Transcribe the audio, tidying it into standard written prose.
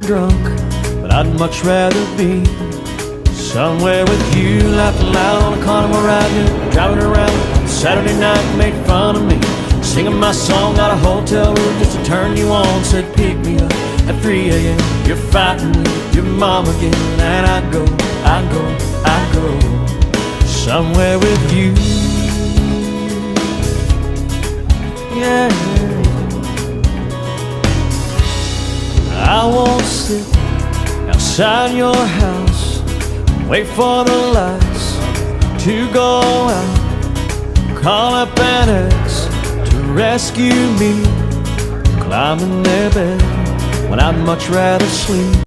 drunk, but I'd much rather be somewhere with you, laughing loud on a carnival ride, you driving around Saturday night, make fun of me, singing my song out a hotel room just to turn you on. Said pick me up at 3 a.m. You're fighting with your mom again, and I go somewhere with you. Yeah, I won't sit outside your house, wait for the lights to go out, call up an ex to rescue me, climb in their bed when I'd much rather sleep.